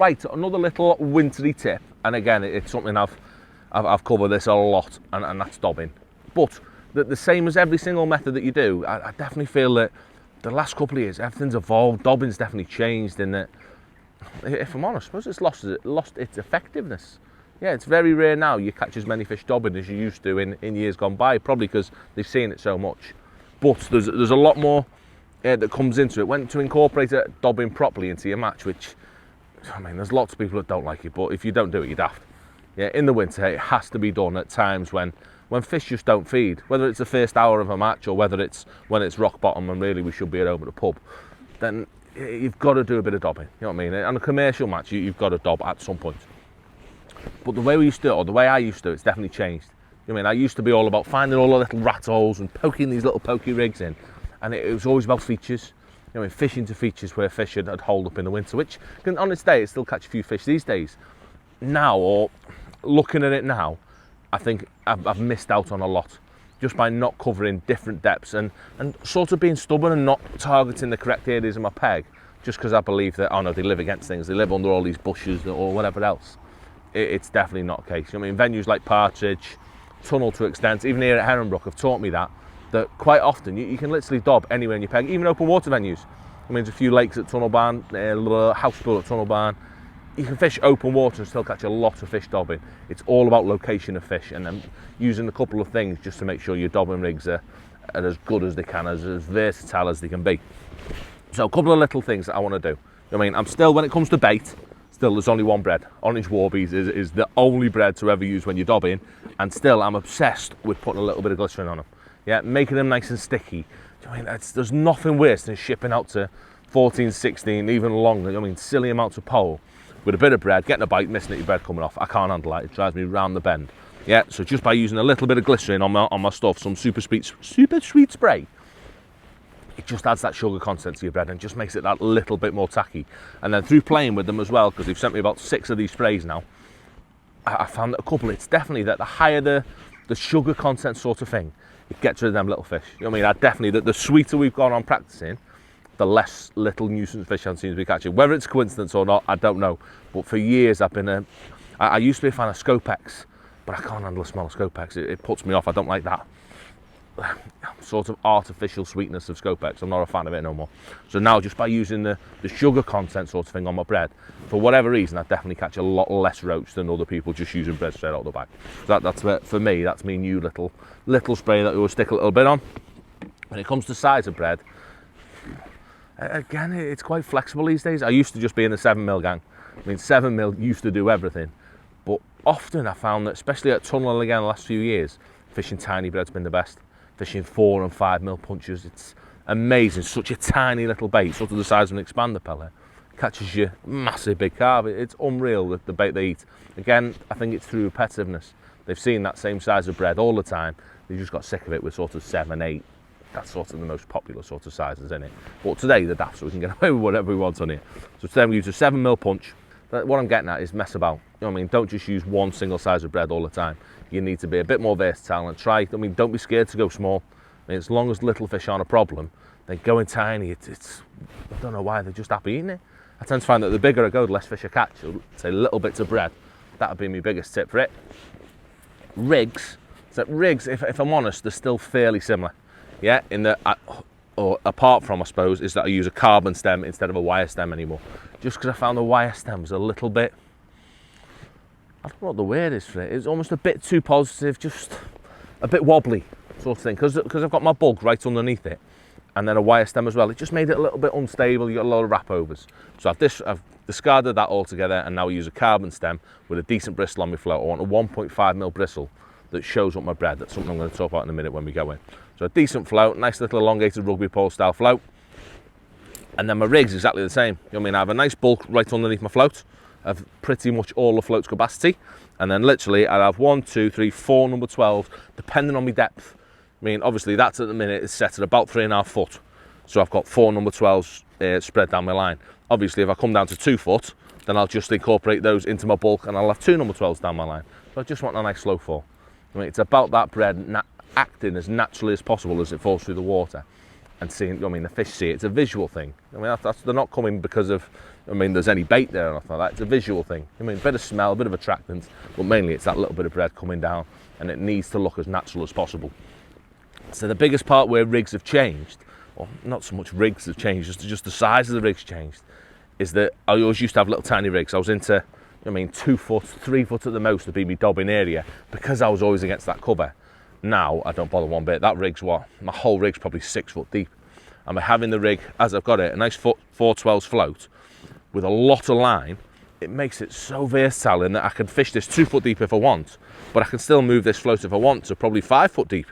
Right, another little wintry tip, and again, it's something I've covered this a lot, and that's dobbing. But the same as every single method that you do, I definitely feel that the last couple of years, everything's evolved. Dobbing's definitely changed in that, if I'm honest, I suppose it's lost its effectiveness. Yeah, it's very rare now you catch as many fish dobbing as you used to in years gone by, probably because they've seen it so much. But there's a lot more that comes into it. When to incorporate dobbing properly into your match, which, I mean, there's lots of people that don't like it, but if you don't do it, you're daft. Yeah, in the winter, it has to be done at times when fish just don't feed, whether it's the first hour of a match or whether it's when it's rock bottom and really we should be at home at the pub, then you've got to do a bit of dobbing, you know what I mean? On a commercial match, you've got to dob at some point. But the way we used to, or the way I used to, it's definitely changed. You know what I mean? I used to be all about finding all the little rat holes and poking these little pokey rigs in, and it was always about features. You know, fishing to features where fish had holed up in the winter, which on its day, it still catch a few fish these days. Now, or looking at it now, I think I've missed out on a lot just by not covering different depths and sort of being stubborn and not targeting the correct areas of my peg, just because I believe that, oh no, they live against things, they live under all these bushes or whatever else. It's definitely not the case. I mean, venues like Partridge, Tunnel to extent, even here at Herringbrook have taught me that quite often you can literally dob anywhere in your peg, even open water venues. I mean, there's a few lakes at Tunnel Barn, a little house pool at Tunnel Barn. You can fish open water and still catch a lot of fish dobbing. It's all about location of fish and then using a couple of things just to make sure your dobbing rigs are as good as they can, as versatile as they can be. So a couple of little things that I want to do. I mean, I'm still, when it comes to bait, still there's only one bread. Orange Warbies is the only bread to ever use when you're dobbing, and still I'm obsessed with putting a little bit of glycerin on them. Yeah, making them nice and sticky. I mean, there's nothing worse than shipping out to 14, 16, even longer. I mean, silly amounts of pole with a bit of bread, getting a bite, missing it, your bread coming off. I can't handle that. It drives me round the bend. Yeah, so just by using a little bit of glycerin on my stuff, some super sweet spray, it just adds that sugar content to your bread and just makes it that little bit more tacky. And then through playing with them as well, because they've sent me about 6 of these sprays now, I found that a couple, it's definitely that the higher the sugar content sort of thing, it gets rid of them little fish. You know what I mean? I definitely, the sweeter we've gone on practicing, the less little nuisance fish I seem to be catching. Whether it's coincidence or not, I don't know. But for years I've been I used to be a fan of Scopex, but I can't handle the smell of Scopex. It puts me off. I don't like that sort of artificial sweetness of Scopex. I'm not a fan of it no more. So now just by using the sugar content sort of thing on my bread, for whatever reason, I definitely catch a lot less roach than other people just using bread straight out of the bag. So that's for me, that's my new little spray that we will stick a little bit on. When it comes to size of bread, again, it's quite flexible these days. I used to just be in the 7mm gang. I mean, 7mm used to do everything. But often I found that, especially at Tunnel again the last few years, fishing tiny bread's been the best. Fishing 4 and 5mm punches, it's amazing. Such a tiny little bait, sort of the size of an expander pellet, catches you massive big carp. It's unreal, the bait they eat. Again, I think it's through repetitiveness. They've seen that same size of bread all the time. They just got sick of it with sort of 7, 8. That's sort of the most popular sort of sizes in it. But today they're daft, so we can get away with whatever we want on here. So today we use a 7mm punch. What I'm getting at is mess about. You know what I mean? Don't just use one single size of bread all the time. You need to be a bit more versatile and try. I mean, don't be scared to go small. I mean, as long as little fish aren't a problem, then going tiny, it's I don't know why, they're just happy eating it. I tend to find that the bigger I go, the less fish I catch. So say little bits of bread. That would be my biggest tip for it. Rigs. So rigs, if I'm honest, they're still fairly similar. Yeah, in the or apart from, I suppose, is that I use a carbon stem instead of a wire stem anymore. Just because I found the wire stems a little bit, I don't know what the word is for it. It's almost a bit too positive, just a bit wobbly sort of thing. Because I've got my bulk right underneath it, and then a wire stem as well. It just made it a little bit unstable. You got a lot of wrap overs. So I've discarded that altogether, and now I use a carbon stem with a decent bristle on my float. I want a 1.5mm bristle that shows up my bread. That's something I'm going to talk about in a minute when we go in. So a decent float, nice little elongated rugby pole style float. And then my rig's exactly the same. You know what I mean? I have a nice bulk right underneath my float of pretty much all the float's capacity. And then literally I'll have 1, 2, 3, 4 number 12, depending on my depth. I mean, obviously that's at the minute is set at about 3.5 foot. So I've got 4 number 12s spread down my line. Obviously if I come down to 2 foot, then I'll just incorporate those into my bulk and I'll have 2 number 12s down my line. So I just want a nice slow fall. I mean, it's about that bread acting as naturally as possible as it falls through the water and seeing, I mean, the fish see it. It's a visual thing. I mean, they're not coming because of, I mean, there's any bait there or nothing like that. It's a visual thing. I mean, a bit of smell, a bit of attractants, but mainly it's that little bit of bread coming down, and it needs to look as natural as possible. So the biggest part where rigs have changed, or not so much rigs have changed, just the size of the rigs changed, is that I always used to have little tiny rigs. I was into, 2 foot, 3 foot at the most to be my dobbing area, because I was always against that cover. Now, I don't bother one bit. That rig's my whole rig's probably 6 foot deep. And by having the rig, as I've got it, a nice 412s float with a lot of line, it makes it so versatile in that I can fish this 2 foot deep if I want, but I can still move this float if I want to probably 5 foot deep.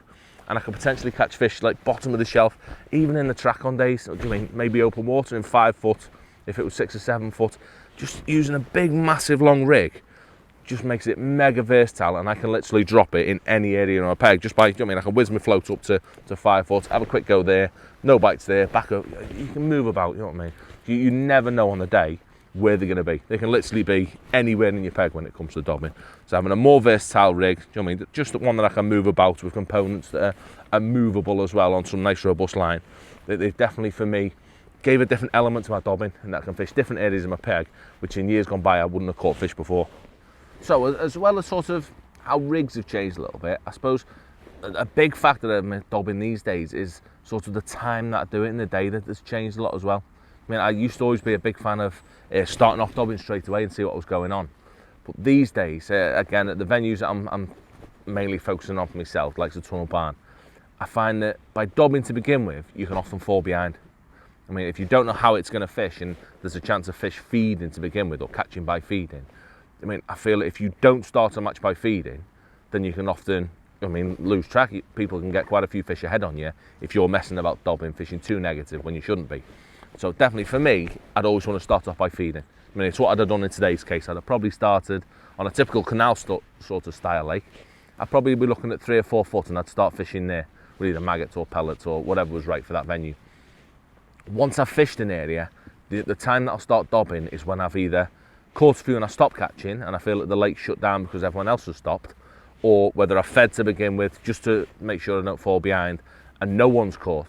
And I can potentially catch fish like bottom of the shelf, even in the track on days. Maybe open water in 5 foot, if it was 6 or 7 foot. Just using a big, massive, long rig just makes it mega versatile, and I can literally drop it in any area on a peg just by, I can whiz my float up to 5 foot, have a quick go there, no bites there, back up. You can move about, you know what I mean? You never know on the day where they're going to be. They can literally be anywhere in your peg when it comes to dobbing. So having a more versatile rig, just the one that I can move about with components that are movable as well on some nice robust line. They definitely, for me, gave a different element to my dobbing, and that I can fish different areas of my peg, which in years gone by I wouldn't have caught fish before. So as well as sort of how rigs have changed a little bit, I suppose a big factor of dobbing these days is sort of the time that I do it in the day that has changed a lot as well. I used to always be a big fan of starting off dobbing straight away and see what was going on. But these days, again, at the venues that I'm mainly focusing on for myself, like the Tunnel Barn, I find that by dobbing to begin with, you can often fall behind. If you don't know how it's going to fish, and there's a chance of fish feeding to begin with, or catching by feeding, I feel that if you don't start a match by feeding, then you can often, lose track. People can get quite a few fish ahead on you if you're messing about dobbing, fishing too negative when you shouldn't be. So definitely for me, I'd always want to start off by feeding. It's what I'd have done in today's case. I'd have probably started on a typical canal sort of style lake. I'd probably be looking at 3 or 4 foot, and I'd start fishing there with either maggots or pellets or whatever was right for that venue. Once I've fished an area, the time that I'll start dobbing is when I've either caught a few and I stop catching and I feel that the lake's shut down because everyone else has stopped, or whether I've fed to begin with just to make sure I don't fall behind and no one's caught.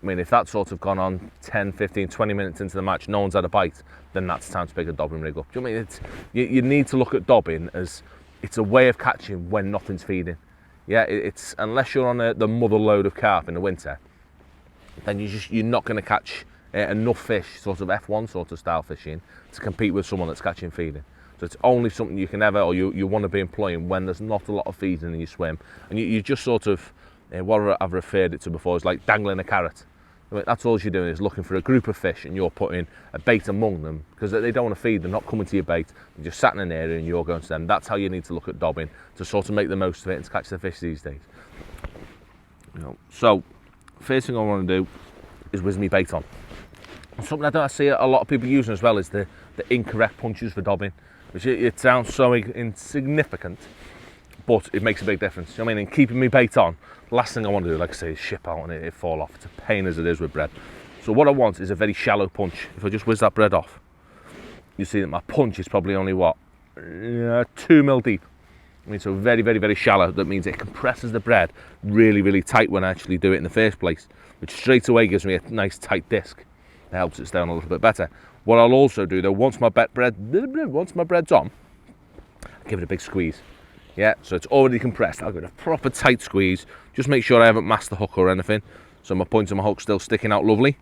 If that's sort of gone on 10, 15, 20 minutes into the match, no one's had a bite, then that's time to pick a dobbing rig up. You need to look at dobbing as it's a way of catching when nothing's feeding. Yeah, it's unless you're on the mother load of carp in the winter, then you're not going to catch enough fish, sort of F1 sort of style fishing, to compete with someone that's catching feeding. So it's only something you can ever, or you want to be employing when there's not a lot of feeding in your swim, and you just sort of, what I've referred it to before is like dangling a carrot. That's all you're doing, is looking for a group of fish and you're putting a bait among them, because they don't want to feed, they're not coming to your bait, they're just sat in an area and you're going to them. That's how you need to look at dobbing, to sort of make the most of it and to catch the fish these days. So first thing I want to do is whiz me bait on. Something I see a lot of people using as well is the incorrect punches for dobbing, which it sounds so insignificant, but it makes a big difference. In keeping me bait on, the last thing I want to do, like I say, is ship out and it fall off. It's a pain as it is with bread. So what I want is a very shallow punch. If I just whiz that bread off, you see that my punch is probably only 2 mil deep. So very, very, very shallow. That means it compresses the bread really, really tight when I actually do it in the first place, which straight away gives me a nice tight disc. It helps it stay on a little bit better. What I'll also do though, once my bread's on, I give it a big squeeze. Yeah, so it's already compressed. I'll give it a proper tight squeeze. Just make sure I haven't masked the hook or anything, so my point of my hook's still sticking out lovely.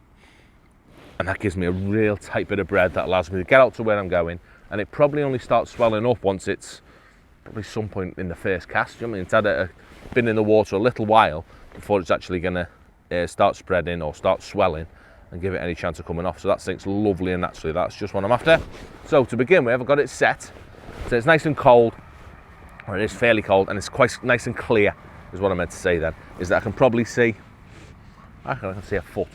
And that gives me a real tight bit of bread that allows me to get out to where I'm going. And it probably only starts swelling up once it's probably some point in the first cast. It's had been in the water a little while before it's actually going to start spreading or start swelling and give it any chance of coming off. So that sinks lovely and naturally. That's just what I'm after. So to begin with, I've got it set. So it's nice and cold, or it is fairly cold, and it's quite nice and clear, is what I meant to say then, is that I can probably see, I can see a foot.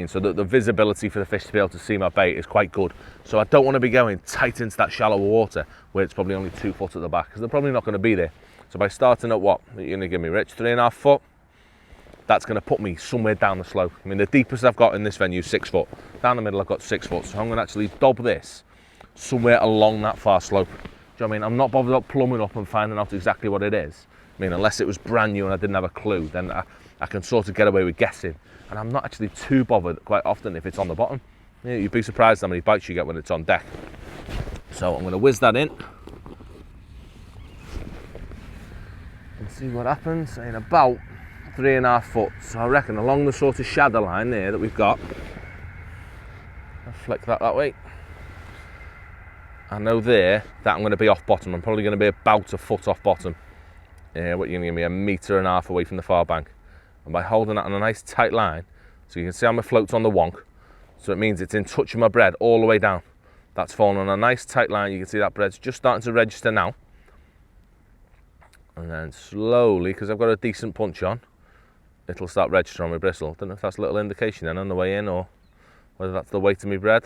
So the visibility for the fish to be able to see my bait is quite good. So I don't want to be going tight into that shallow water where it's probably only 2 foot at the back, because they're probably not going to be there. So by starting at what, you're going to give me, Rich, 3.5 foot, that's going to put me somewhere down the slope. The deepest I've got in this venue is 6 foot. Down the middle I've got 6 foot, so I'm going to actually dob this somewhere along that far slope. Do you know what I mean? I'm not bothered about plumbing up and finding out exactly what it is. Unless it was brand new and I didn't have a clue, then I can sort of get away with guessing. And I'm not actually too bothered quite often if it's on the bottom. You'd be surprised how many bites you get when it's on deck. So I'm going to whiz that in and see what happens in about 3.5 foot. So I reckon along the sort of shadow line there that we've got, I'll flick that way. I know there that I'm going to be off bottom. I'm probably going to be about a foot off bottom. What you're going to give me, 1.5 meters away from the far bank. And by holding that on a nice tight line, so you can see how my float's on the wonk, so it means it's in touch with my bread all the way down. That's falling on a nice tight line. You can see that bread's just starting to register now. And then slowly, because I've got a decent punch on, it'll start registering on my bristle. Don't know if that's a little indication then on the way in, or whether that's the weight of my bread.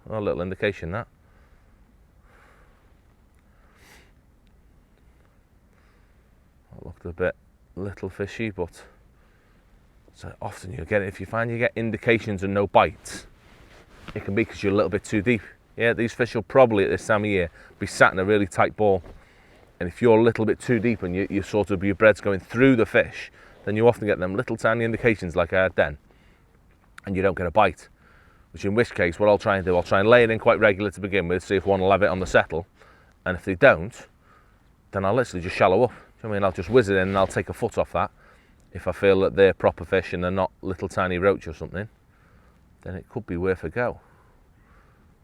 Oh, a little indication that. That looked a little fishy, but so often you get it. If you find you get indications and no bites, it can be because you're a little bit too deep. Yeah, these fish will probably at this time of year be sat in a really tight ball. And if you're a little bit too deep and you sort of, your bread's going through the fish, then you often get them little tiny indications like I had then, and you don't get a bite. Which in which case, what I'll try and do, I'll try and lay it in quite regular to begin with, see if one will have it on the settle. And if they don't, then I'll literally just shallow up. Do you know what I mean? I'll just whiz it in and I'll take a foot off that. If I feel that they're proper fish and they're not little tiny roach or something, then it could be worth a go.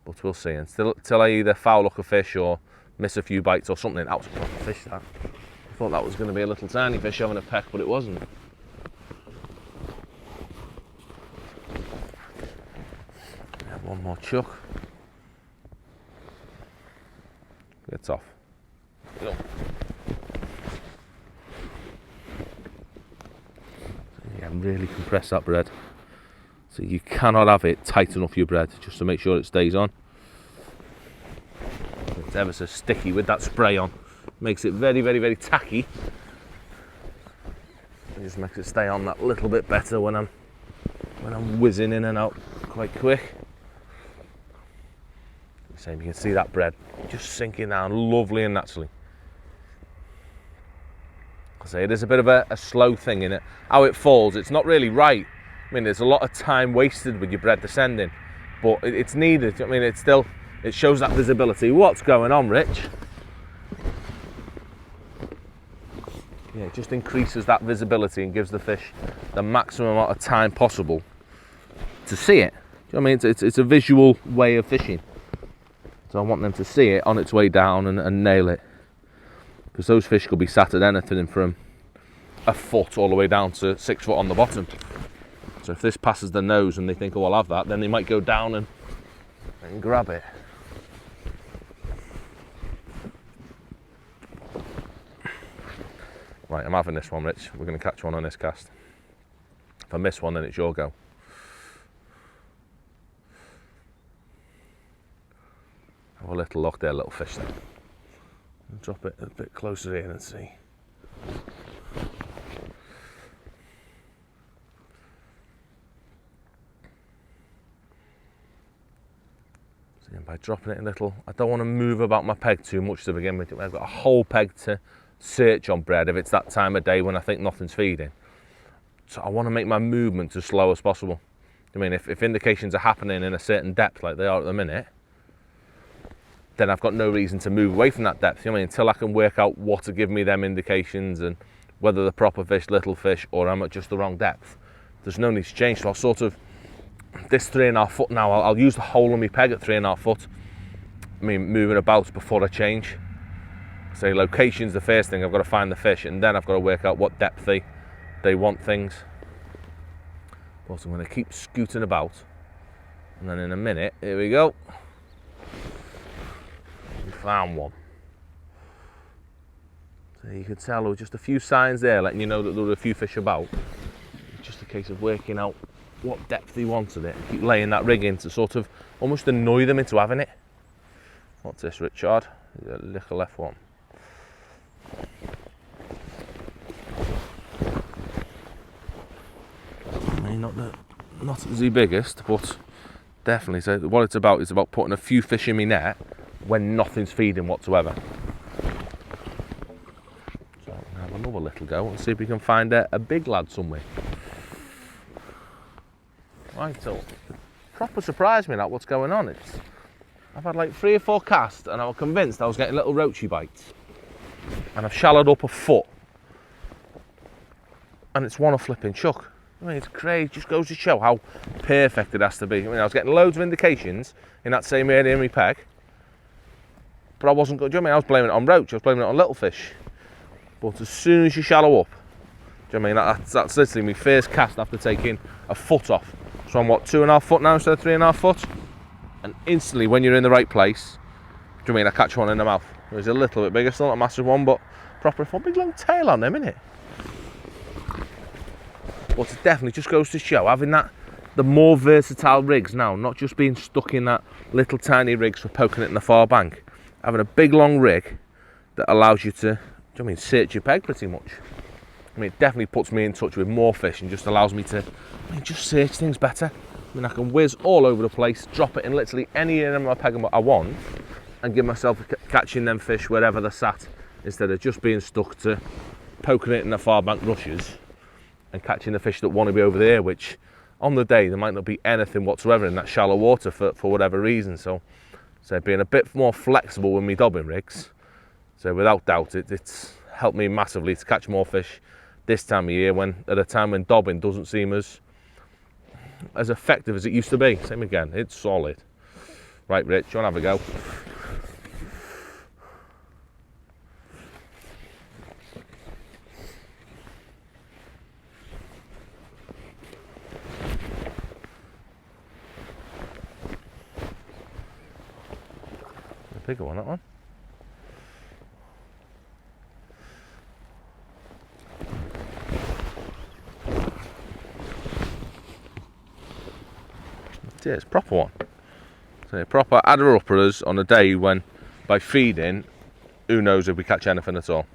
But we'll see. And till I either foul hook a fish or miss a few bites or something. That was a proper fish, that. I thought that was going to be a little tiny fish having a peck, but it wasn't. Have one more chuck. It's off. Go. Yeah, really compress that bread. So you cannot have it tight enough your bread, just to make sure it stays on. It's ever so sticky with that spray on. Makes it very, very, very tacky. It just makes it stay on that little bit better when I'm whizzing in and out quite quick. Same, you can see that bread just sinking down lovely and naturally. I say it is a bit of a slow thing in it. How it falls, it's not really right. I mean, there's a lot of time wasted with your bread descending, but it's needed. I mean, it shows that visibility. What's going on, Rich? Yeah, it just increases that visibility and gives the fish the maximum amount of time possible to see it. Do you know what I mean? It's a visual way of fishing. So I want them to see it on its way down and nail it. Because those fish could be sat at anything from a foot all the way down to 6 foot on the bottom. So if this passes the nose and they think, oh, I'll have that, then they might go down and grab it. Right, I'm having this one, Rich. We're going to catch one on this cast. If I miss one, then it's your go. Have a little look there, little fish then. Drop it a bit closer in and see. See, and by dropping it a little, I don't want to move about my peg too much to begin with. I've got a whole peg to search on bread if it's that time of day when I think nothing's feeding. So I want to make my movement as slow as possible. I mean, if indications are happening in a certain depth like they are at the minute, then I've got no reason to move away from that depth. You know what I mean? Until I can work out what to give me them indications and whether they're proper fish, little fish, or I'm at just the wrong depth. There's no need to change. So I'll sort of, this 3.5 foot now, I'll use the whole of my peg at 3.5 foot. I mean, moving about before I change. So location's the first thing. I've got to find the fish, and then I've got to work out what depth they want things. But I'm going to keep scooting about, and then in a minute, here we go. We found one. So you could tell there were just a few signs there letting you know that there were a few fish about. It's just a case of working out what depth he wanted it. Keep laying that rig in to sort of almost annoy them into having it. What's this, Richard? A little F1. I mean, not the biggest, but definitely. So what it's about is about putting a few fish in my net when nothing's feeding whatsoever. So I'm gonna have another little go and see if we can find a big lad somewhere. Right, so proper surprised me, that what's going on. I've had like 3 or 4 casts and I was convinced I was getting little roachy bites. And I've shallowed up a foot. And it's one a flipping chuck. I mean, it's crazy. It just goes to show how perfect it has to be. I mean, I was getting loads of indications in that same area in my peg. But I wasn't good. Do you know what I mean? I was blaming it on roach. I was blaming it on little fish. But as soon as you shallow up, do you know what I mean? That's literally my first cast after taking a foot off. So I'm what, 2.5 foot now instead of 3.5 foot? And instantly, when you're in the right place, do you know what I mean? I catch one in the mouth. It was a little bit bigger, still not a massive one, but proper one big long tail on them, innit? But it definitely just goes to show having the more versatile rigs now, not just being stuck in that little tiny rigs for poking it in the far bank. Having a big long rig that allows you to, do you know what I mean, search your peg pretty much. I mean, it definitely puts me in touch with more fish and just allows me to, I mean, just search things better. I mean, I can whiz all over the place, drop it in literally any area of my peg I want, and give myself catching them fish wherever they're sat, instead of just being stuck to poking it in the far bank rushes and catching the fish that want to be over there, which on the day there might not be anything whatsoever in that shallow water for whatever reason. So being a bit more flexible with my dobbing rigs, so without doubt it's helped me massively to catch more fish this time of year, at a time when dobbing doesn't seem as effective as it used to be. Same again, it's solid. Right, Rich, you want to have a go? Bigger one, that one. Yeah, it's a proper one. So a proper adder uppers on a day when, by feeding, who knows if we catch anything at all.